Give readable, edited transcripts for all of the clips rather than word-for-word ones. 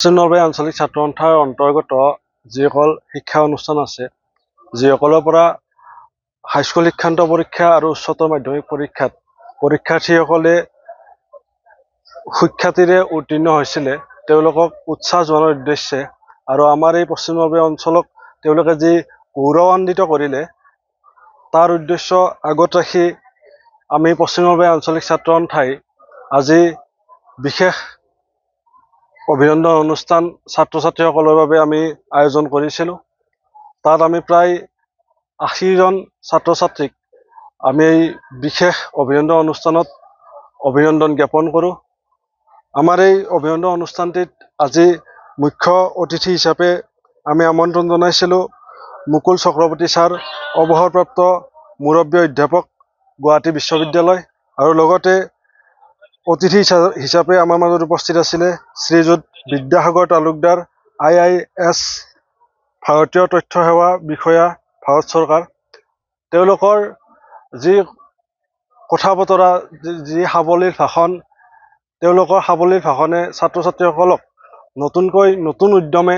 পশ্চিম নলবাৰী আঞ্চলিক ছাত্ৰ সন্থাৰ অন্তৰ্গত যিসকল শিক্ষা অনুষ্ঠান আছে, যিসকলৰ পৰা হাইস্কুল শিক্ষান্ত পৰীক্ষা আৰু উচ্চতৰ মাধ্যমিক পৰীক্ষাত পৰীক্ষাৰ্থীসকলে সুখ্যাতিৰে উত্তীৰ্ণ হৈছিলে, তেওঁলোকক উৎসাহ জনোৱাৰ উদ্দেশ্যে আৰু আমাৰ এই পশ্চিম নলবাৰী অঞ্চলক তেওঁলোকে যি গৌৰৱান্বিত কৰিলে, তাৰ উদ্দেশ্য আগত ৰাখি আমি পশ্চিম নলবাৰী আঞ্চলিক ছাত্ৰ সন্থাই আজি বিশেষ অভিনন্দন অনুষ্ঠান ছাত্ৰ ছাত্ৰীসকলৰ বাবে আমি আয়োজন কৰিছিলোঁ। তাত আমি প্ৰায় ৮০জন ছাত্ৰ ছাত্ৰীক আমি এই বিশেষ অভিনন্দন অনুষ্ঠানত অভিনন্দন জ্ঞাপন কৰোঁ। আমাৰ এই অভিনন্দন অনুষ্ঠানটিত আজি মুখ্য অতিথি হিচাপে আমি আমন্ত্ৰণ জনাইছিলোঁ মুকুল চক্ৰৱৰ্তী ছাৰ, অৱসৰপ্ৰাপ্ত মুৰব্বী অধ্যাপক, গুৱাহাটী বিশ্ববিদ্যালয়, আৰু লগতে অতিথি হিচাপে আমাৰ মাজত উপস্থিত আছিলে শ্ৰীযুত বিদ্যাসাগৰ তালুকদাৰ, IIS, ভাৰতীয় তথ্য সেৱা বিষয়া, ভাৰত চৰকাৰ। তেওঁলোকৰ যি কথা বতৰা, যি সাৱলীল ভাষণ, তেওঁলোকৰ সাৱলীল ভাষণে ছাত্ৰ ছাত্ৰীসকলক নতুন উদ্যমে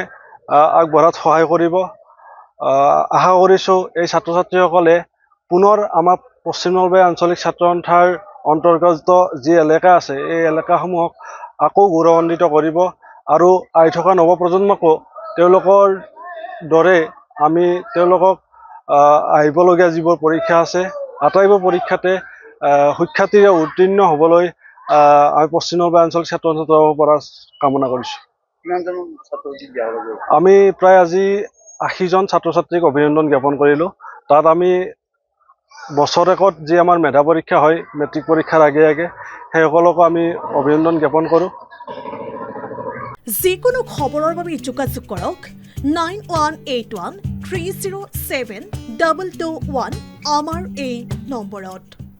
আগবঢ়াত সহায় কৰিব। আশা কৰিছোঁ এই ছাত্ৰ ছাত্ৰীসকলে পুনৰ আমাৰ পশ্চিম নলবাৰী আঞ্চলিক ছাত্ৰ সন্থাৰ অন্তৰ্গত যি এলেকা আছে, এই এলেকাসমূহক আকৌ গৌৰৱান্বিত কৰিব আৰু আহি থকা নৱপ্ৰজন্মকো তেওঁলোকৰ দৰে আমি তেওঁলোকক আহিবলগীয়া যিবোৰ পৰীক্ষা আছে, আটাইবোৰ পৰীক্ষাতে সুখ্যাতিৰে উত্তীৰ্ণ হ'বলৈ আমি পশ্চিম নলবাৰী আঞ্চলিক ছাত্ৰ সন্থাৰ পৰা কামনা কৰিছোঁ। আমি প্ৰায় আজি ৮০জন ছাত্ৰ ছাত্ৰীক অভিনন্দন জ্ঞাপন কৰিলোঁ। তাত আমি বছৰেকত যি আমাৰ মেধা পৰীক্ষা হয়, মেট্ৰিক পৰীক্ষাৰ আগে আগে, সেইসকলকো আমি অভিনন্দন জ্ঞাপন কৰোঁ। যিকোনো খবৰৰ বাবে যোগাযোগ কৰক 9181 307 221 আমাৰ এই নম্বৰত।